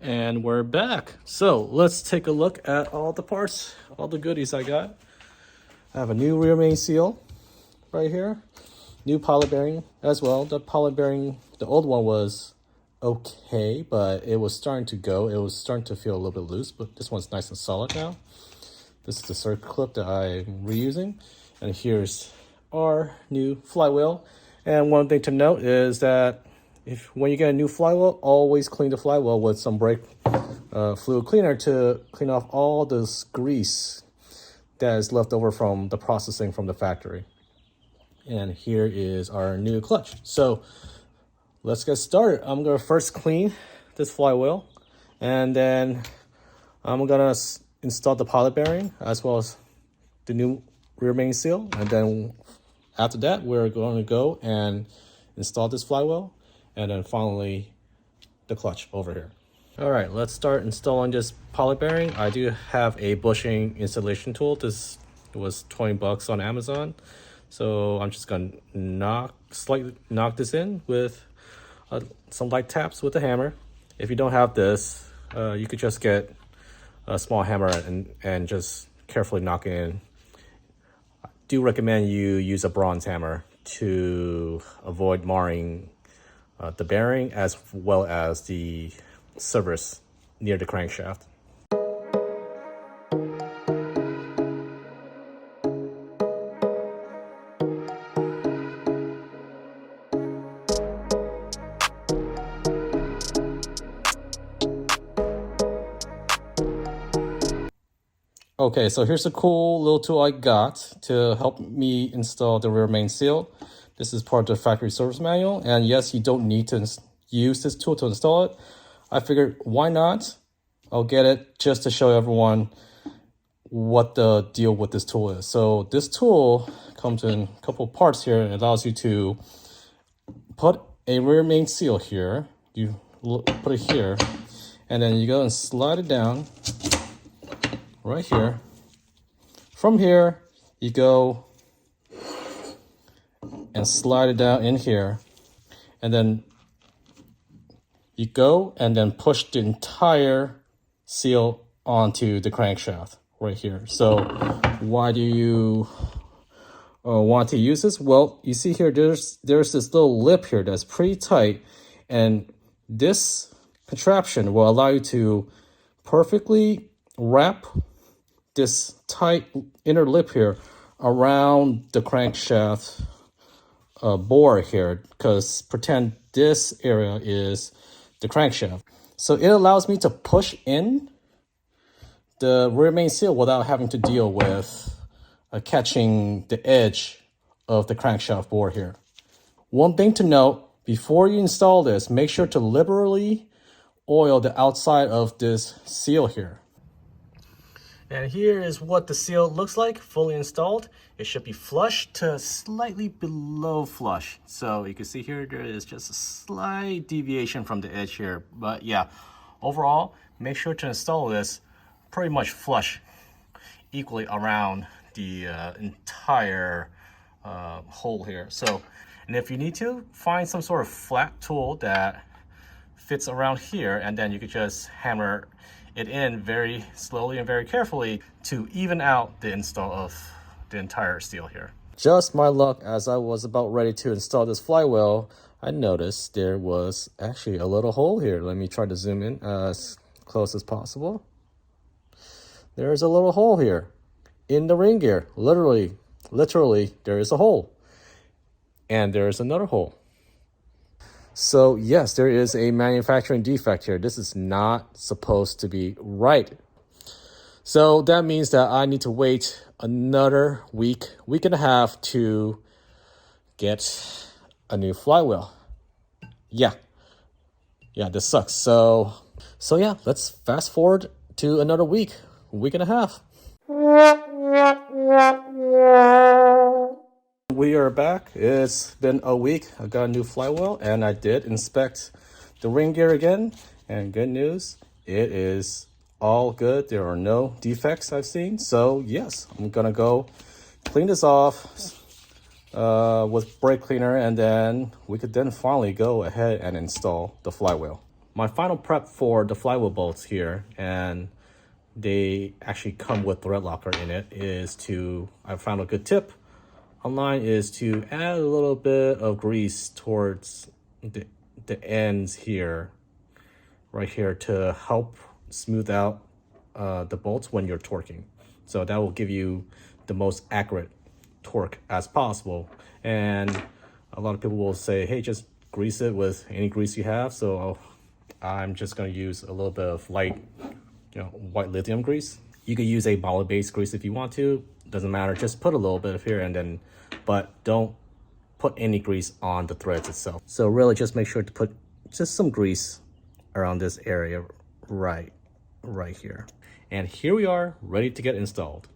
And we're back. So let's take a look at all the parts, all the goodies I got. I have a new rear main seal right here. New pilot bearing as well. The pilot bearing, the old one was okay, but it was starting to go. It was starting to feel a little bit loose, but this one's nice and solid now. This is the circle clip that I'm reusing. And here's our new flywheel. And one thing to note is that when you get a new flywheel, always clean the flywheel with some brake fluid cleaner to clean off all this grease that is left over from the processing from the factory. And here is our new clutch. So let's get started. I'm gonna first clean this flywheel, and then I'm gonna install the pilot bearing as well as the new rear main seal. And then after that, we're going to go and install this flywheel, and then finally the clutch over here. All right, let's start installing this pilot bearing. I do have a bushing installation tool. This was 20 bucks on Amazon. So I'm just gonna knock this in with some light taps with a hammer. If you don't have this, you could just get a small hammer and just carefully knock it in. I do recommend you use a bronze hammer to avoid marring the bearing as well as the surface near the crankshaft. Okay, so here's a cool little tool I got to help me install the rear main seal. This is part of the factory service manual, and yes, you don't need to use this tool to install it. I figured, why not? I'll get it just to show everyone what the deal with this tool is. So this tool comes in a couple of parts here. It allows you to put a rear main seal here. You put it here, and then you go and slide it down right here. From here, you go and slide it down in here, and then you go and then push the entire seal onto the crankshaft right here. So why do you want to use this? Well, you see here, there's this little lip here that's pretty tight, and this contraption will allow you to perfectly wrap this tight inner lip here around the crankshaft bore here, because pretend this area is the crankshaft. So it allows me to push in the rear main seal without having to deal with catching the edge of the crankshaft bore here. One thing to note, before you install this, make sure to liberally oil the outside of this seal here. And here is what the seal looks like, fully installed. It should be flush to slightly below flush. So you can see here, there is just a slight deviation from the edge here. But yeah, overall, make sure to install this pretty much flush equally around the entire hole here. So, and if you need to, find some sort of flat tool that fits around here, and then you could just hammer it in very slowly and very carefully to even out the install of the entire steel here. Just my luck, as I was about ready to install this flywheel, I noticed there was actually a little hole here. Let me try to zoom in as close as possible. There's a little hole here in the ring gear. Literally, there is a hole. And there is another hole. So yes, there is a manufacturing defect here. This is not supposed to be right. So that means that I need to wait another week and a half to get a new flywheel. Yeah, this sucks. So yeah, let's fast forward to another week and a half. We are back. It's been a week. I got a new flywheel, and I did inspect the ring gear again. And good news, it is all good. There are no defects I've seen. So yes, I'm gonna go clean this off with brake cleaner, and then we could then finally go ahead and install the flywheel. my final prep for the flywheel bolts here, and they actually come with thread locker in it, is to, I found a good tip online, is to add a little bit of grease towards the ends here, right here, to help smooth out the bolts when you're torquing. So that will give you the most accurate torque as possible. And a lot of people will say, hey, just grease it with any grease you have. So I'm just going to use a little bit of light, white lithium grease. You could use a bottle-based grease if you want to. Doesn't matter. Just put a little bit of here, and then, but don't put any grease on the threads itself. So really just make sure to put just some grease around this area right here. And here we are, ready to get installed.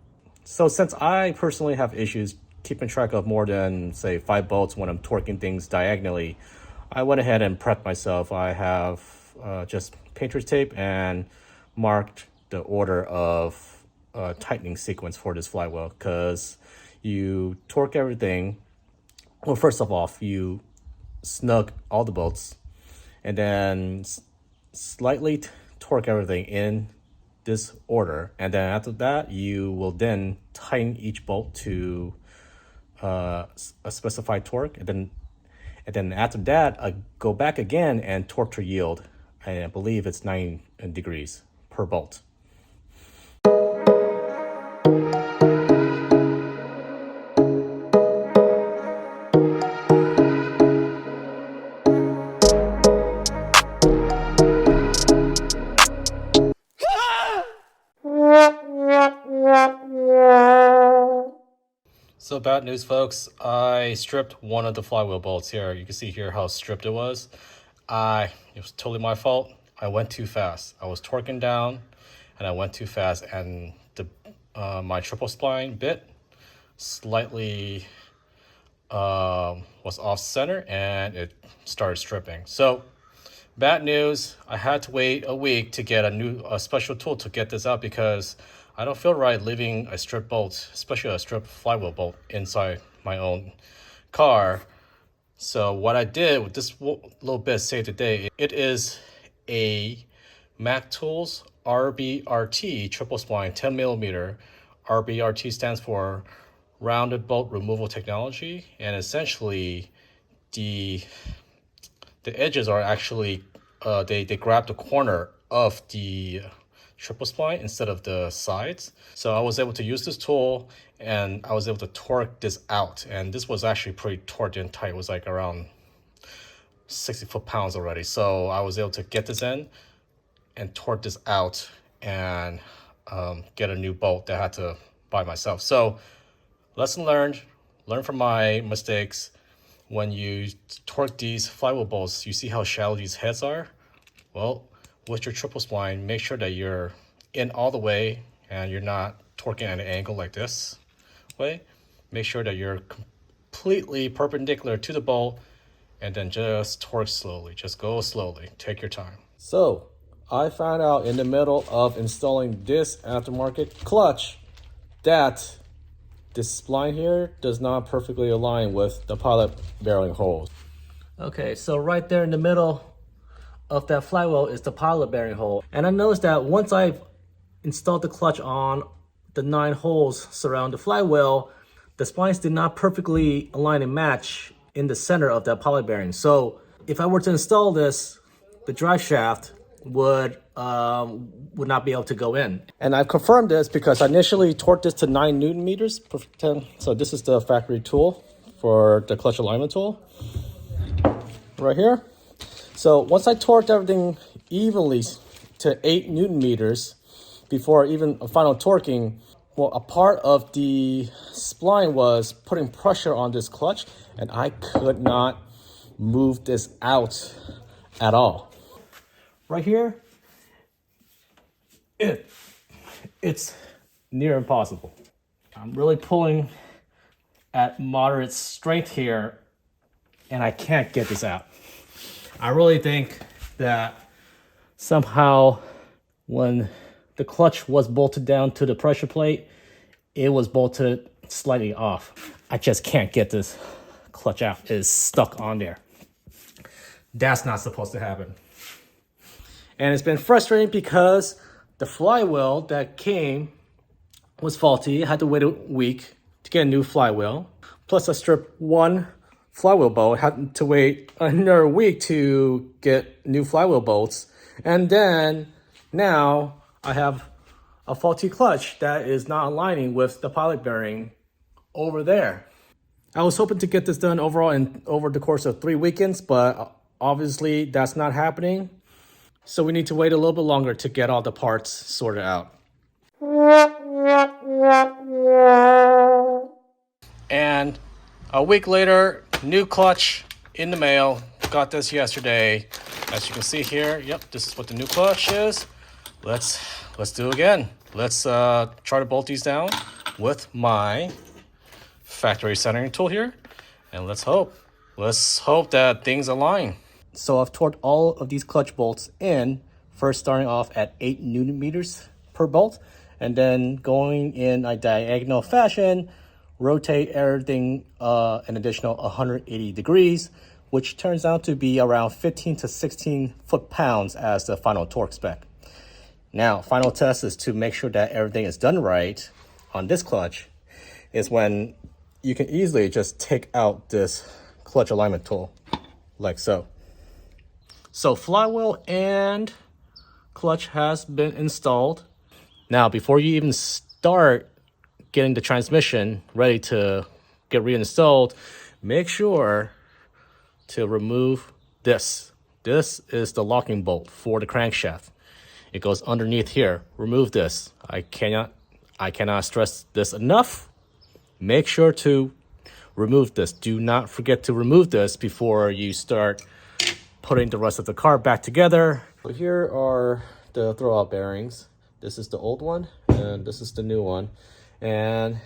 So since I personally have issues keeping track of more than, say, 5 bolts when I'm torquing things diagonally, I went ahead and prepped myself. I have just painter's tape and marked the order of tightening sequence for this flywheel, because you torque everything. Well, first of all, you snug all the bolts, and then slightly torque everything in this order, and then after that you will then tighten each bolt to a specified torque, and then after that go back again and torque to yield, and I believe it's 9 degrees per bolt. So bad news, folks. I stripped one of the flywheel bolts here. You can see here how stripped it was. It was totally my fault. I went too fast. I was torquing down and I went too fast, and my triple spline bit slightly was off center and it started stripping. So bad news, I had to wait a week to get a special tool to get this out, because I don't feel right leaving a strip bolt, especially a strip flywheel bolt, inside my own car. So what I did with this little bit saved the day, it is a Mac Tools RBRT triple spline 10 millimeter. RBRT stands for Rounded Bolt Removal Technology, and essentially the edges are actually they grab the corner of the triple spline instead of the sides. So I was able to use this tool, and I was able to torque this out. And this was actually pretty torqued in tight. It was like around 60 foot-pounds already. So I was able to get this in and torque this out and get a new bolt that I had to buy myself. So lesson learned, learn from my mistakes. When you torque these flywheel bolts, you see how shallow these heads are? Well, with your triple spline, make sure that you're in all the way and you're not torquing at an angle like this way. Make sure that you're completely perpendicular to the bolt, and then just torque slowly. Just go slowly. Take your time. So I found out in the middle of installing this aftermarket clutch that this spline here does not perfectly align with the pilot bearing holes. Okay, so right there in the middle of that flywheel is the pilot bearing hole. And I noticed that once I've installed the clutch on the 9 holes surround the flywheel, the splines did not perfectly align and match in the center of that pilot bearing. So if I were to install this, the drive shaft would not be able to go in. And I've confirmed this because I initially torqued this to 9 Newton meters per 10. So this is the factory tool for the clutch alignment tool right here. So once I torqued everything evenly to 8 Newton meters before even a final torquing, well, a part of the spline was putting pressure on this clutch, and I could not move this out at all. Right here, it's near impossible. I'm really pulling at moderate strength here, and I can't get this out. I really think that somehow when the clutch was bolted down to the pressure plate, it was bolted slightly off. I just can't get this clutch out. It is stuck on there. That's not supposed to happen. And it's been frustrating because the flywheel that came was faulty. I had to wait a week to get a new flywheel. Plus I stripped one flywheel bolt. I had to wait another week to get new flywheel bolts. And then now I have a faulty clutch that is not aligning with the pilot bearing over there. I was hoping to get this done overall over the course of 3 weekends, but obviously that's not happening. So we need to wait a little bit longer to get all the parts sorted out. And a week later, new clutch in the mail. Got this yesterday. As you can see here, yep, this is what the new clutch is. Let's do it again. Let's try to bolt these down with my factory centering tool here, and let's hope that things align. So I've torqued all of these clutch bolts in, first starting off at 8 Newton meters per bolt, and then going in a diagonal fashion, rotate everything an additional 180 degrees, which turns out to be around 15 to 16 foot-pounds as the final torque spec. Now, final test is to make sure that everything is done right on this clutch is when you can easily just take out this clutch alignment tool, like so. So flywheel and clutch has been installed. Now, before you even start getting the transmission ready to get reinstalled, make sure to remove this. This is the locking bolt for the crankshaft. It goes underneath here. Remove this. I cannot stress this enough. Make sure to remove this. Do not forget to remove this before you start putting the rest of the car back together. So here are the throwout bearings. This is the old one and this is the new one. And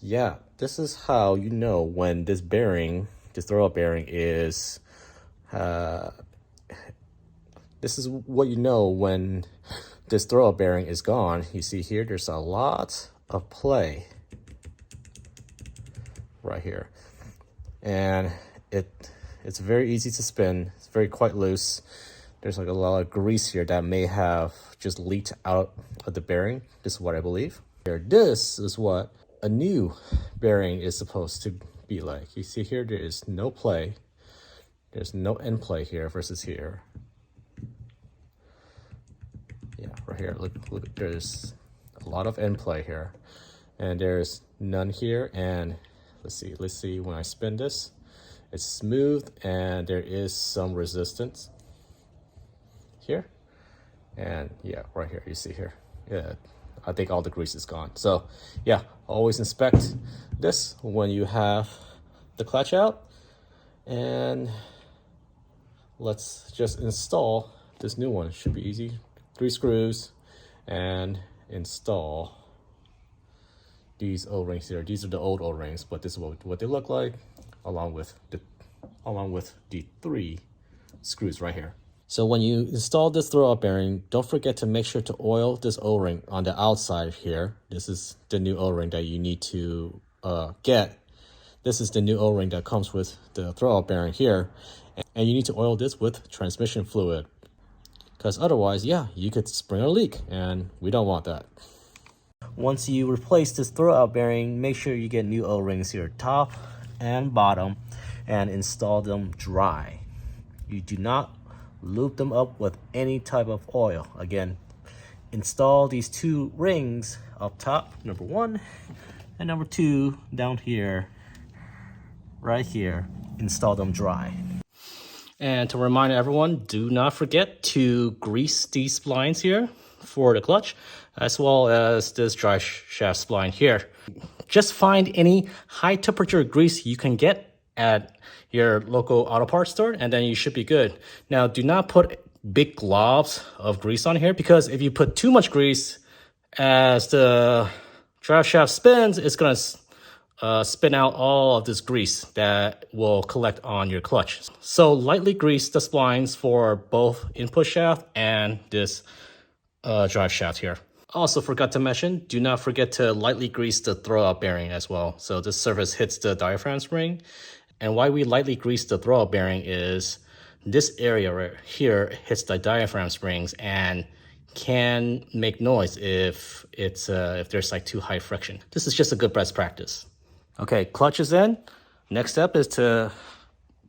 yeah, this is how you know when this bearing, this throwout bearing is, this is what you know when this throwout bearing is gone. You see here, there's a lot of play right here. And it's very easy to spin. It's very quite loose. There's like a lot of grease here that may have just leaked out of the bearing. This is what I believe. Here, this is what a new bearing is supposed to be like. You see here, there is no play. There's no end play here versus here. Yeah, right here, look, there's a lot of end play here. And there's none here. And let's see, when I spin this, it's smooth and there is some resistance here. And yeah, right here, you see here. Yeah, I think all the grease is gone. So yeah, always inspect this when you have the clutch out. And let's just install this new one. It should be easy. 3 screws and install these O-rings here. These are the old O-rings, but this is what they look like, along with the 3 screws right here. So when you install this throwout bearing, don't forget to make sure to oil this O-ring on the outside here. This is the new O-ring that you need to get. This is the new O-ring that comes with the throwout bearing here. And you need to oil this with transmission fluid. Because otherwise, yeah, you could spring a leak, and we don't want that. Once you replace this throwout bearing, make sure you get new O-rings here, top and bottom, and install them dry. You do not loop them up with any type of oil. Again, install these 2 rings up top, number 1, and number 2 down here, right here. Install them dry. And to remind everyone, do not forget to grease these splines here for the clutch, as well as this drive shaft spline here. Just find any high temperature grease you can get at your local auto parts store, and then you should be good. Now, do not put big globs of grease on here, because if you put too much grease, as the drive shaft spins, it's gonna spin out all of this grease that will collect on your clutch. So lightly grease the splines for both input shaft and this drive shaft here. Also forgot to mention, do not forget to lightly grease the throwout bearing as well. So this surface hits the diaphragm spring. And why we lightly grease the throwout bearing is this area right here hits the diaphragm springs and can make noise if there's like too high friction. This is just a good best practice. Okay, clutch is in. Next step is to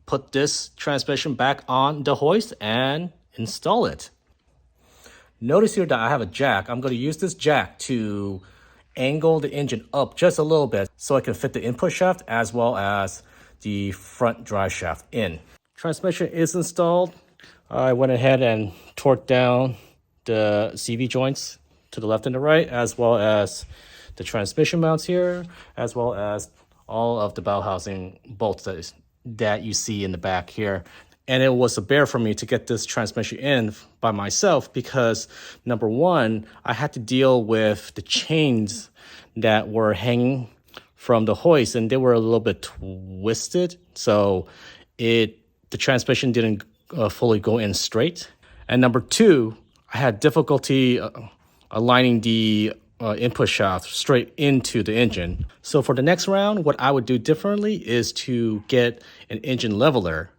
put this transmission back on the hoist and install it. Notice here that I have a jack. I'm going to use this jack to angle the engine up just a little bit so I can fit the input shaft as well as the front drive shaft in. Transmission is installed. I went ahead and torqued down the CV joints to the left and the right, as well as the transmission mounts here, as well as all of the bell housing bolts that you see in the back here. And it was a bear for me to get this transmission in by myself because, number one, I had to deal with the chains that were hanging from the hoist, and they were a little bit twisted. So the transmission didn't fully go in straight. And number two, I had difficulty aligning the input shaft straight into the engine. So for the next round, what I would do differently is to get an engine leveler.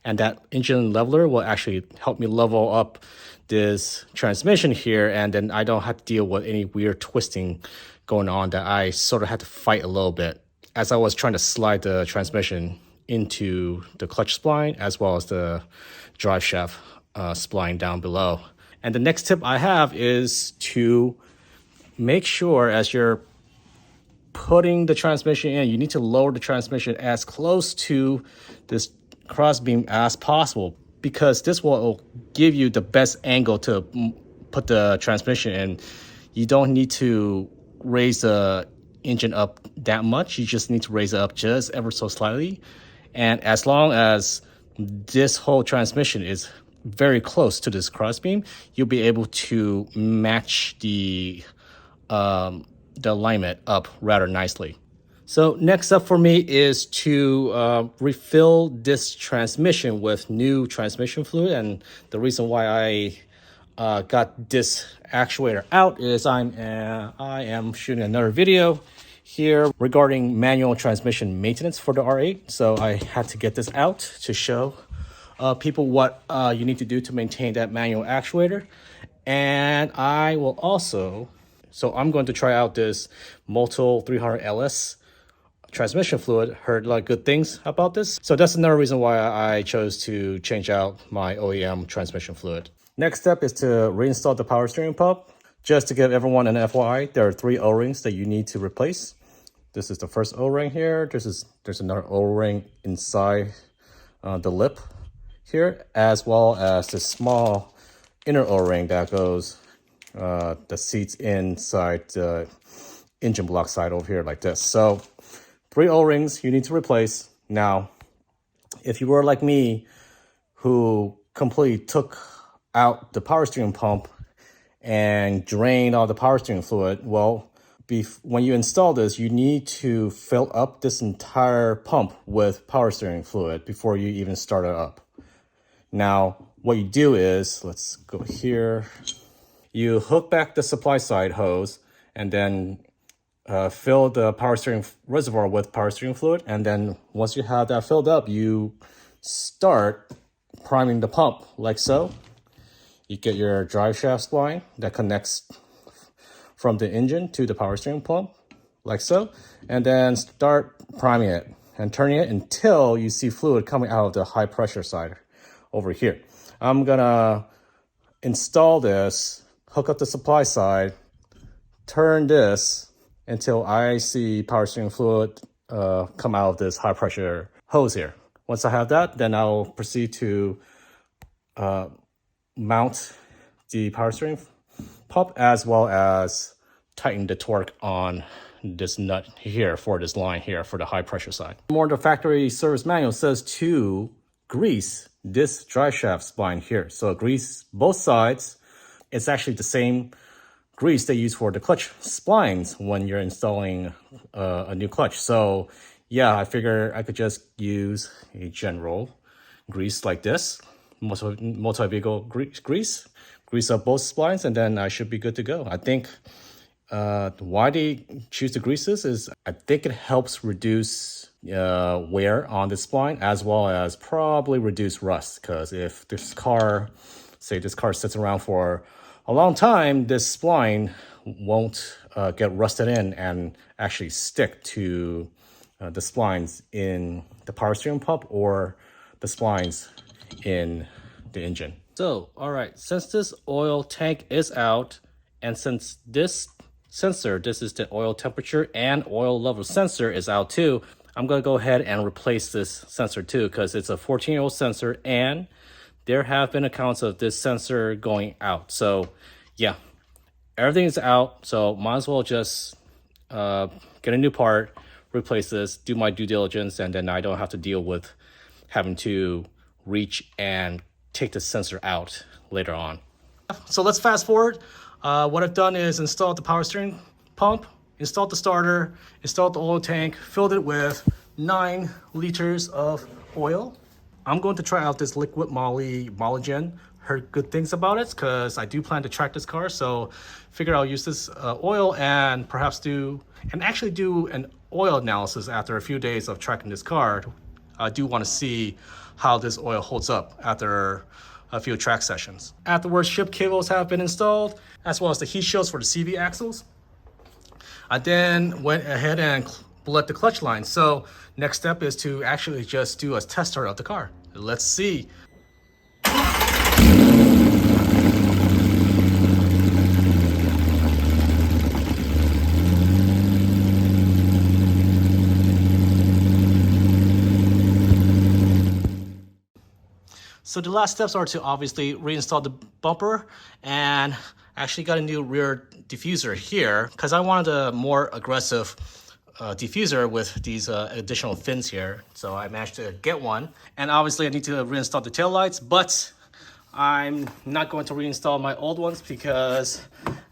And that engine leveler will actually help me level up this transmission here. And then I don't have to deal with any weird twisting going on that I sort of had to fight a little bit as I was trying to slide the transmission into the clutch spline as well as the drive shaft spline down below. And the next tip I have is to make sure as you're putting the transmission in, you need to lower the transmission as close to this crossbeam as possible, because this will give you the best angle to put the transmission in. You don't need to raise the engine up that much. You just need to raise it up just ever so slightly. And as long as this whole transmission is very close to this crossbeam, you'll be able to match the alignment up rather nicely. So next up for me is to refill this transmission with new transmission fluid. And the reason why I got this actuator out is I am shooting another video here regarding manual transmission maintenance for the R8. So I had to get this out to show people what you need to do to maintain that manual actuator. And I will also, so I'm going to try out this Motul 300 LS transmission fluid. Heard a lot of good things about this. So that's another reason why I chose to change out my OEM transmission fluid. Next step is to reinstall the power steering pump. Just to give everyone an FYI, there are 3 O-rings that you need to replace. This is the first O-ring here. There's another O-ring inside the lip here, as well as this small inner O-ring that goes the seats inside the engine block side over here like this. So 3 O-rings you need to replace. Now, if you were like me, who completely took out the power steering pump and drained all the power steering fluid, well, when you install this, you need to fill up this entire pump with power steering fluid before you even start it up. Now, what you do is, let's go here. You hook back the supply side hose and then fill the power steering reservoir with power steering fluid. And then once you have that filled up, you start priming the pump like so. You get your drive shaft spline that connects from the engine to the power steering pump like so. And then start priming it and turning it until you see fluid coming out of the high pressure side over here. I'm gonna install this, hook up the supply side, turn this until I see power steering fluid come out of this high pressure hose here. Once I have that, then I'll proceed to mount the power steering pump as well as tighten the torque on this nut here for this line here for the high pressure side. More the factory service manual says to grease this drive shaft spline here. So grease both sides. It's actually the same grease they use for the clutch splines when you're installing a new clutch. So yeah, I figure I could just use a general grease like this, multi-vehicle grease up both splines, and then I should be good to go. I think Why they choose to grease this is I think it helps reduce wear on the spline, as well as probably reduce rust. Because if this car, say this car sits around for a long time, this spline won't get rusted in and actually stick to the splines in the power steering pump or the splines in the engine. So, all right, since this oil tank is out, and since this sensor, this is the oil temperature and oil level sensor, is out too, I'm gonna go ahead and replace this sensor too, because it's a 14-year-old sensor and there have been accounts of this sensor going out. So yeah, everything is out, so might as well just get a new part, replace this, do my due diligence, and then I don't have to deal with having to reach and take the sensor out later on. So let's fast forward. What I've done is installed the power steering pump, installed the starter, installed the oil tank, filled it with 9 liters of oil. I'm going to try out this liquid moly Mologen. Heard good things about it because I do plan to track this car, so figure I'll use this oil and perhaps do an oil analysis after a few days of tracking this car. I do want to see how this oil holds up after a few track sessions. Afterwards, ship cables have been installed, as well as the heat shields for the CV axles. I then went ahead and bled the clutch line. So next step is to actually just do a test start of the car. Let's see. So the last steps are to obviously reinstall the bumper, and actually got a new rear diffuser here because I wanted a more aggressive diffuser with these additional fins here. So I managed to get one, and obviously I need to reinstall the taillights, but I'm not going to reinstall my old ones because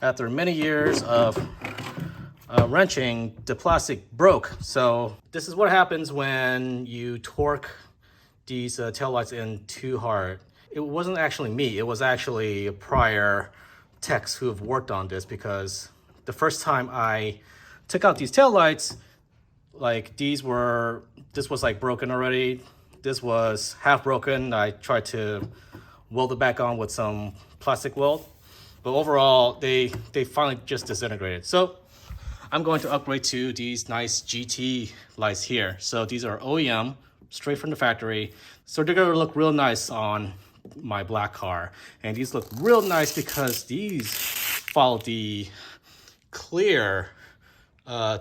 after many years of wrenching, the plastic broke. So this is what happens when you torque these taillights in too hard. It wasn't actually me, it was actually prior techs who have worked on this, because the first time I took out these taillights, like this was like broken already. This was half broken. I tried to weld it back on with some plastic weld, but overall they finally just disintegrated. So I'm going to upgrade to these nice GT lights here. So these are OEM, straight from the factory. So they're gonna look real nice on my black car. And these look real nice because these follow the clear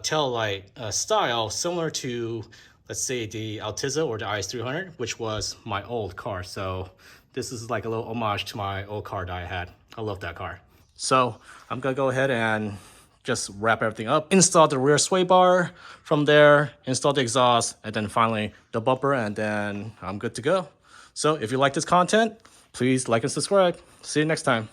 tail light style, similar to, let's say, the Altiza or the IS300, which was my old car. So this is like a little homage to my old car that I had. I love that car. So I'm gonna go ahead and just wrap everything up, install the rear sway bar, from there install the exhaust, and then finally the bumper, and then I'm good to go. So if you like this content, please like and subscribe. See you next time.